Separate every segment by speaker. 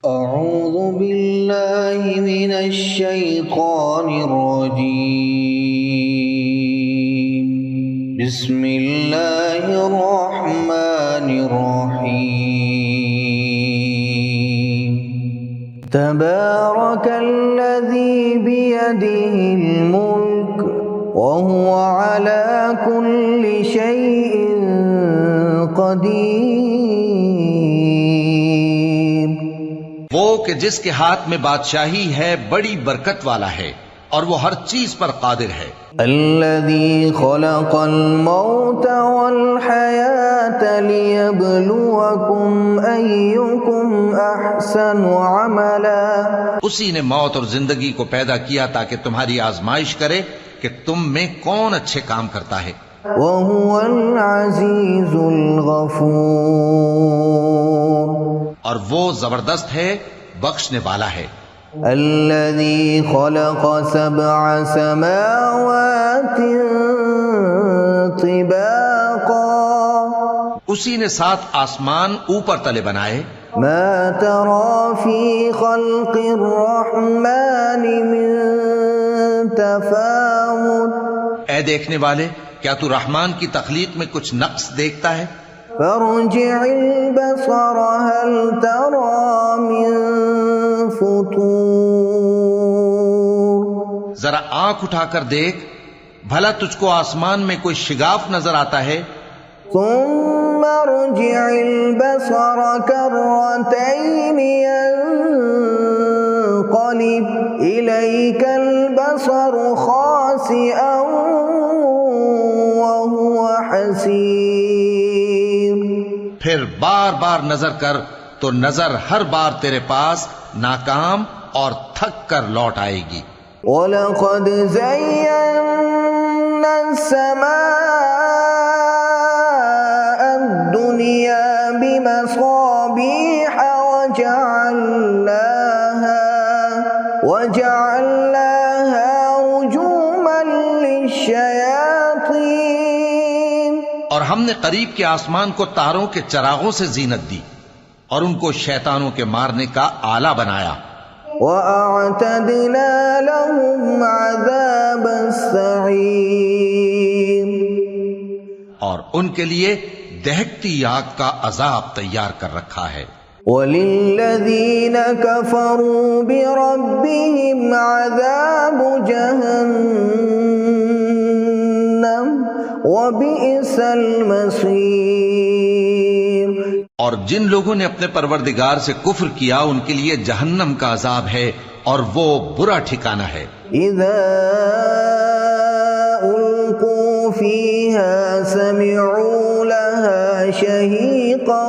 Speaker 1: أعوذ بالله من الشيطان الرجيم. بسم الله الرحمن الرحيم. تبارك الذي بيده الملك وهو على كل شيء قدير.
Speaker 2: وہ کہ جس کے ہاتھ میں بادشاہی ہے بڑی برکت والا ہے اور وہ ہر چیز پر قادر ہے.
Speaker 1: الذي خلق الموت والحياة ليبلوكم أيكم أحسن عملا.
Speaker 2: اسی نے موت اور زندگی کو پیدا کیا تاکہ تمہاری آزمائش کرے کہ تم میں کون اچھے کام کرتا ہے.
Speaker 1: وهو العزيز الغفور.
Speaker 2: اور وہ زبردست ہے، بخشنے والا ہے.
Speaker 1: الذي خلق 7 سماوات طباقا.
Speaker 2: اسی نے 7 آسمان اوپر تلے بنائے.
Speaker 1: ما ترى في خلق الرحمن من تفاوت.
Speaker 2: اے دیکھنے والے، کیا تو رحمان کی تخلیق میں کچھ نقص دیکھتا ہے؟
Speaker 1: فارجع البصر هل ترى من فطور.
Speaker 2: ذرا آنکھ اٹھا کر دیکھ، بھلا تجھ کو آسمان میں کوئی شگاف نظر آتا ہے؟
Speaker 1: ثم ارجع البصر كرتين ينقلب إليك البصر خاسئا وهو حسير.
Speaker 2: پھر بار بار نظر کر تو نظر ہر بار تیرے پاس ناکام اور تھک کر لوٹ آئے گی.
Speaker 1: وَلَقَدْ زَيَّنَّا السَّمَاءَ الدُّنْيَا بِمَصَابِيحَ وَجَعَلْنَاهَا رُجُومًا لِلشَّيَاطِينِ.
Speaker 2: اور ہم نے قریب کے آسمان کو تاروں کے چراغوں سے زینت دی اور ان کو شیطانوں کے مارنے کا آلہ بنایا.
Speaker 1: وَأَعْتَدْنَا لَهُمْ عَذَابَ السَّعِيرِ.
Speaker 2: اور ان کے لیے دہکتی آگ کا عذاب تیار کر رکھا ہے.
Speaker 1: وَلِلَّذِينَ كَفَرُوا بِرَبِّهِمْ عَذَابُ جَهَنَّمَ وَبِئْسَ الْمَصِيرُ.
Speaker 2: اور جن لوگوں نے اپنے پروردگار سے کفر کیا ان کے لیے جہنم کا عذاب ہے اور وہ برا ٹھکانہ ہے.
Speaker 1: اذا القوا فيها سمعوا لها شهيقا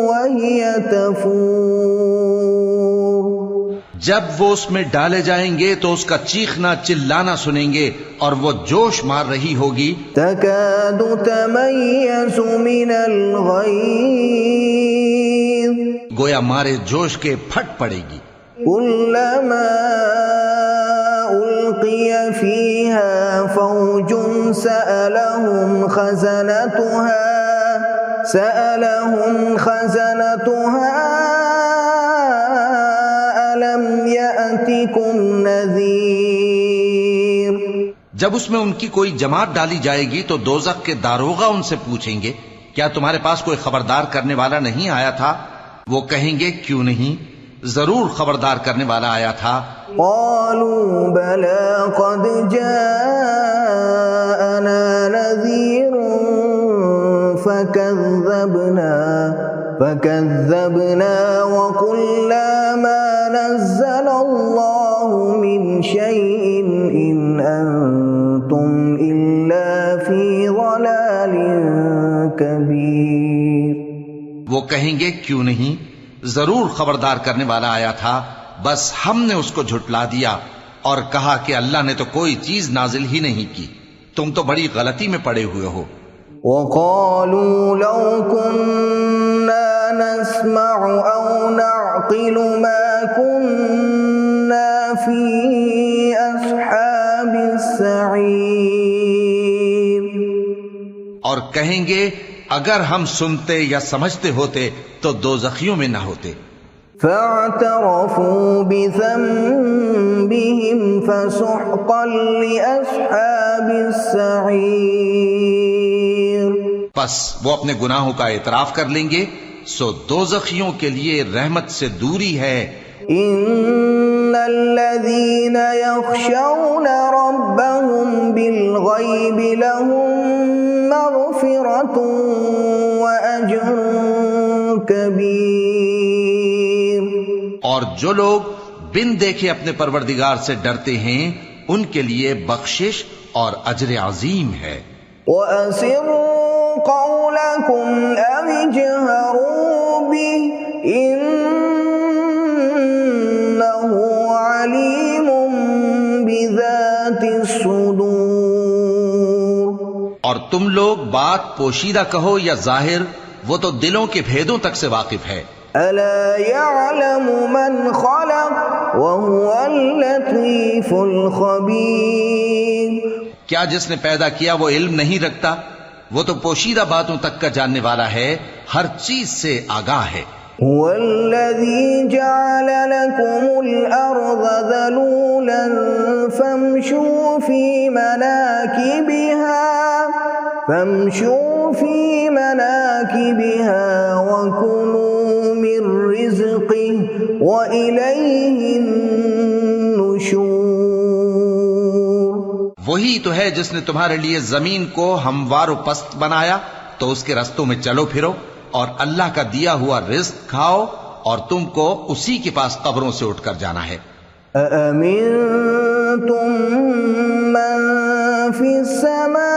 Speaker 1: وهي تفور.
Speaker 2: جب وہ اس میں ڈالے جائیں گے تو اس کا چیخنا چلانا سنیں گے اور وہ جوش مار رہی ہوگی.
Speaker 1: تكاد تميز من الغيظ.
Speaker 2: گویا مارے جوش کے پھٹ پڑے گی.
Speaker 1: كلما ألقي فيها فوج سألهم خزنتها ألم يأتكم نذير.
Speaker 2: جب اس میں ان کی کوئی جماعت ڈالی جائے گی تو دوزخ کے داروغہ ان سے پوچھیں گے کیا تمہارے پاس کوئی خبردار کرنے والا نہیں آیا تھا؟ وہ کہیں گے کیوں نہیں، ضرور خبردار کرنے والا آیا تھا.
Speaker 1: قالوا بلى قد جاءنا نذير فكذبنا وقلنا ما نزل الله من شيء إن أنتم إلا في ضلال كبير.
Speaker 2: وہ کہیں گے کیوں نہیں، ضرور خبردار کرنے والا آیا تھا، بس ہم نے اس کو جھٹلا دیا اور کہا کہ اللہ نے تو کوئی چیز نازل ہی نہیں کی، تم تو بڑی غلطی میں پڑے ہوئے ہو.
Speaker 1: وقالوا لو كنا نسمع أو نعقل ما كنا في أصحاب السعير.
Speaker 2: اور کہیں گے اگر ہم سنتے یا سمجھتے ہوتے تو دوزخیوں میں نہ ہوتے.
Speaker 1: فاعترفوا بذنبهم فسحقا لأصحاب السعیر.
Speaker 2: پس وہ اپنے گناہوں کا اعتراف کر لیں گے، سو دوزخیوں کے لیے رحمت سے دوری ہے.
Speaker 1: ان الذين يخشون ربهم بالغيب لهم مغفرة واجر كبير.
Speaker 2: اور جو لوگ بن دیکھے اپنے پروردگار سے ڈرتے ہیں ان کے لیے بخشش اور اجر عظیم ہے.
Speaker 1: وَأَسِرُّوا قَوْلَكُمْ أَوِ اجْهَرُوا بِهِ إِنَّهُ عَلِيمٌ بِذَاتِ الصُّدُورِ.
Speaker 2: اور تم لوگ بات پوشیدہ کہو یا ظاہر، وہ تو دلوں کے بھیدوں تک سے واقف ہے.
Speaker 1: أَلَا يَعْلَمُ مَنْ خَلَقَ وَهُوَ اللَّطِيفُ الْخَبِيرُ.
Speaker 2: کیا جس نے پیدا کیا وہ علم نہیں رکھتا؟ وہ تو پوشیدہ باتوں تک کا جاننے والا ہے، ہر چیز سے آگاہ ہے.
Speaker 1: هو الذي جعل لكم الأرض ذلولا فامشوا في مناكبها وكلوا من رزقه وإليه النشور.
Speaker 2: وہی تو ہے جس نے تمہارے لیے زمین کو ہموار و پست بنایا، تو اس کے رستوں میں چلو پھرو اور اللہ کا دیا ہوا رزق کھاؤ، اور تم کو اسی کے پاس قبروں سے اٹھ کر جانا ہے.
Speaker 1: أَأَمِنْتُمْ مَنْ فِي السَّمَاءِ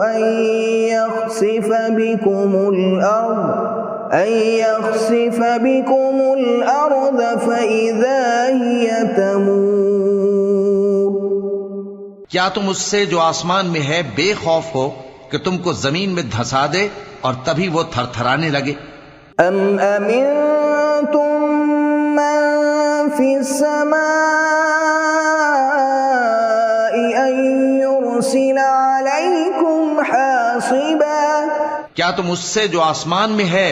Speaker 1: أَنْ يَخْسِفَ بِكُمُ الْأَرْضَ فَإِذَا هِيَ تَمُورُ.
Speaker 2: کیا تم اس سے جو آسمان میں ہے بے خوف ہو کہ تم کو زمین میں دھسا دے اور تبھی وہ تھر تھرانے لگے؟
Speaker 1: ام امنتم من فی السماء ان یرسل علیکم حاصبا.
Speaker 2: کیا تم اس سے جو آسمان میں ہے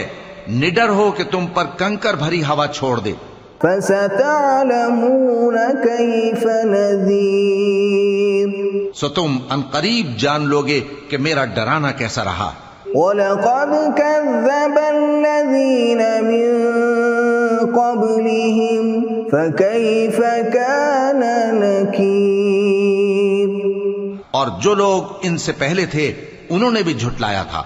Speaker 2: نڈر ہو کہ تم پر کنکر بھری ہوا چھوڑ دے؟
Speaker 1: فستعلمون کیف نذیر.
Speaker 2: سو تم ان قریب جان لوگے کہ میرا ڈرانا کیسا رہا.
Speaker 1: وَلَقَدْ كَذَّبَ الَّذِينَ مِن قَبْلِهِمْ فَكَيْفَ كَانَ نَكِيرِ.
Speaker 2: اور جو لوگ ان سے پہلے تھے انہوں نے بھی جھٹلایا تھا،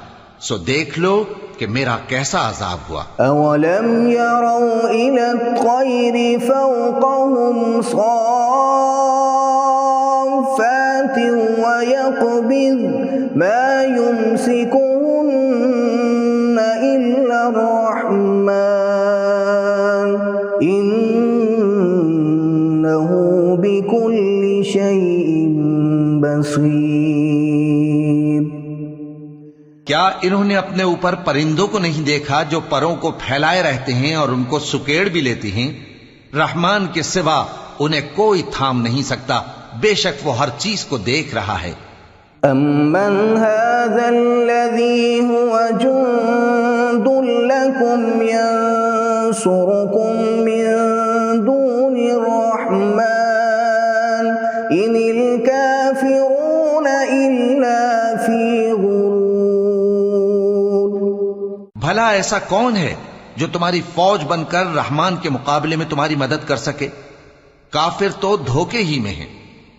Speaker 2: سو دیکھ لو کہ میرا کیسا عذاب ہوا.
Speaker 1: أَوَلَمْ يَرَوْا إِلَى الطَّيْرِ فَوْقَهُمْ صَافَّاتٍ وَيَقْبِضْنَ مَا يُمْسِكُهُنَّ إِلَّا الرَّحْمَنُ إِنَّهُ بِكُلِّ شَيْءٍ بَصِيرٌ.
Speaker 2: کیا انہوں نے اپنے اوپر پرندوں کو نہیں دیکھا جو پروں کو پھیلائے رہتے ہیں اور ان کو سکیڑ بھی لیتی ہیں؟ رحمان کے سوا انہیں کوئی تھام نہیں سکتا، بے شک وہ ہر چیز کو دیکھ رہا ہے.
Speaker 1: أَمَّنْ هَذَا الَّذِي هُوَ جُنْدٌ لَكُمْ يَنْصُرُكُمْ مِنْ دُونِ الرَّحْمَنِ إِنِ الْكَافِرُونَ إِلَّا فِي غُرُورٍ.
Speaker 2: بھلا ایسا کون ہے جو تمہاری فوج بن کر رحمان کے مقابلے میں تمہاری مدد کر سکے؟ کافر تو دھوکے ہی میں ہیں.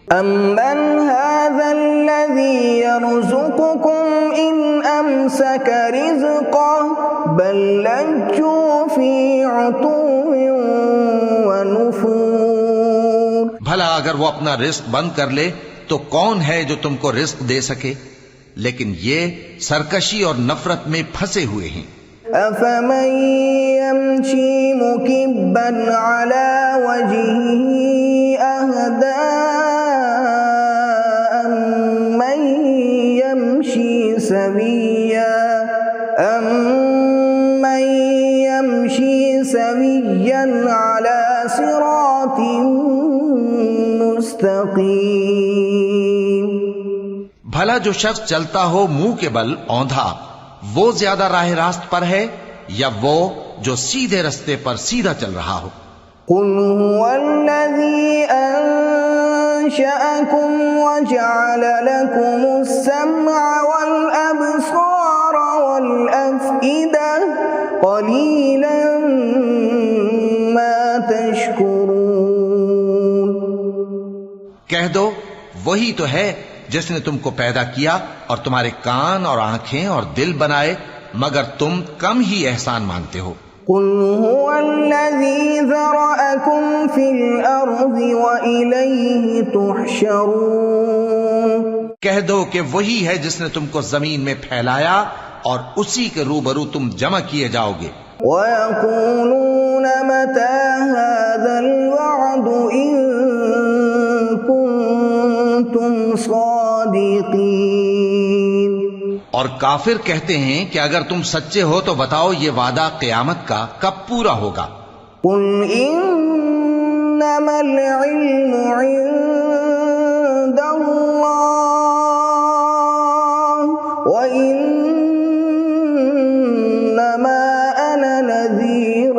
Speaker 1: أَمَّنْ هَذَا الَّذِي يَرْزُقُكُمْ إِنْ أَمْسَكَ رِزْقَهُ بَلْ لَجُّوا فِي عُتُوٍّ وَنُفُورٍ.
Speaker 2: بھلا اگر وہ اپنا رزق بند کر لے تو کون ہے جو تم کو رزق دے سکے؟ لیکن یہ سرکشی اور نفرت میں پھنسے ہوئے ہیں.
Speaker 1: أَفَمَن يَمْشِي مُكِبًّا عَلَى وَجْهِهِ أَهْدَىٰ أَمَّن يَمْشِي سَوِيًّا عَلَى صِرَاطٍ مُسْتَقِيمٍ.
Speaker 2: بھلا جو شخص چلتا ہو منہ کے بل اوندھا، وہ زیادہ راہ راست پر ہے یا وہ جو سیدھے رستے پر سیدھا چل رہا ہو؟
Speaker 1: قل هو الذي أنشأكم وجعل لكم السمع والأبصار والأفئدة قليلا ما تشكرون۔
Speaker 2: کہہ دو وہی تو ہے جس نے تم کو پیدا کیا اور تمہارے کان اور آنکھیں اور دل بنائے، مگر تم کم ہی احسان مانتے ہو۔
Speaker 1: قل هو الذي ذرأكم في الأرض وإليه تحشرون۔
Speaker 2: کہہ دو کہ وہی ہے جس نے تم کو زمین میں پھیلایا اور اسی کے روبرو تم جمع کیے جاؤ گے۔
Speaker 1: وَيَقُولُونَ مَتَى هَذَا الْوَعْدُ إِن كُنتُمْ صَادِقِينَ۔
Speaker 2: اور کافر کہتے ہیں کہ اگر تم سچے ہو تو بتاؤ یہ وعدہ قیامت کا کب پورا ہوگا؟
Speaker 1: قُلْ إِنَّمَا الْعِلْمُ عِندَ اللَّهِ وَإِنَّمَا أَنَا نَذِيرٌ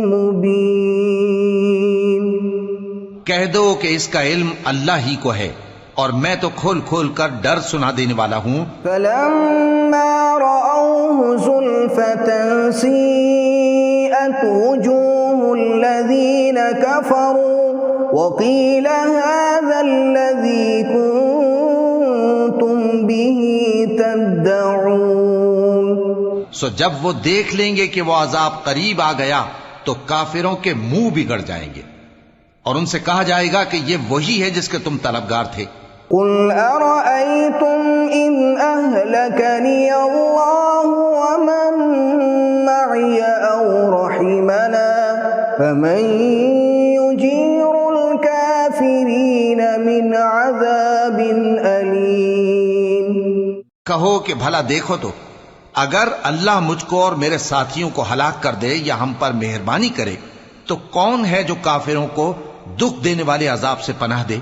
Speaker 1: مُبِينٌ۔
Speaker 2: کہہ دو کہ اس کا علم اللہ ہی کو ہے اور میں تو کھول کھول کر ڈر سنا دینے والا ہوں۔
Speaker 1: فَلَمَّا رَأَوْهُ زُلْفَةً سِيئَتْ وُجُوهُ الَّذِينَ كَفَرُوا وَقِيلَ هَذَا الَّذِي كُنتُمْ بِهِ تَدَّعُونَ۔
Speaker 2: سو جب وہ دیکھ لیں گے کہ وہ عذاب قریب آ گیا تو کافروں کے منہ بگڑ جائیں گے اور ان سے کہا جائے گا کہ یہ وہی ہے جس کے تم طلبگار تھے۔
Speaker 1: قُلْ أَرَأَيْتُمْ إِنْ أَهْلَكَنِيَ اللَّهُ وَمَن مَّعِيَ أَوْ رَحِمَنَا فَمَن يُجِيرُ الْكَافِرِينَ مِنْ عَذَابٍ أَلِيمٍ۔
Speaker 2: کہو کہ بھلا دیکھو تو اگر اللہ مجھ کو اور میرے ساتھیوں کو ہلاک کر دے یا ہم پر مہربانی کرے تو کون ہے جو کافروں کو دکھ دینے والے عذاب سے پناہ دے؟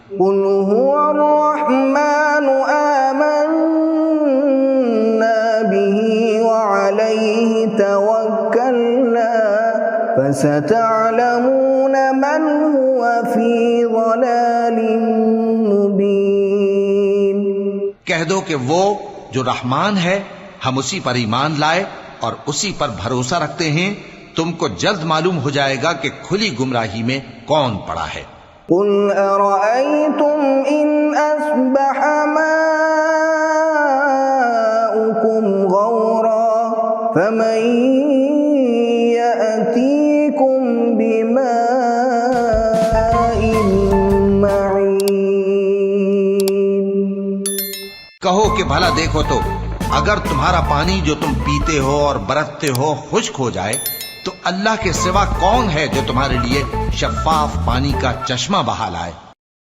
Speaker 1: قُلْ هُوَ الرَّحْمَنُ آمَنَّا بِهِ وَعَلَيْهِ تَوَكَّلْنَا فَسَتَعْلَمُونَ مَنْ هُوَ فِي ضَلَالٍ مُبِينٍ۔
Speaker 2: کہہ دو کہ وہ جو رحمان ہے ہم اسی پر ایمان لائے اور اسی پر بھروسہ رکھتے ہیں، تم کو جلد معلوم ہو جائے گا کہ کھلی گمراہی میں کون پڑا ہے۔
Speaker 1: قُلْ أَرَأَيْتُمْ إِنْ أَصْبَحَ مَاؤُكُمْ غَوْرًا فَمَن يَأْتِيكُم بِمَاءٍ مَّعِينٍ۔
Speaker 2: کہو کہ بھلا دیکھو تو اگر تمہارا پانی جو تم پیتے ہو اور برتتے ہو خشک ہو جائے تو اللہ کے سوا کون ہے جو تمہارے لیے شفاف پانی کا چشمہ بہا لائے؟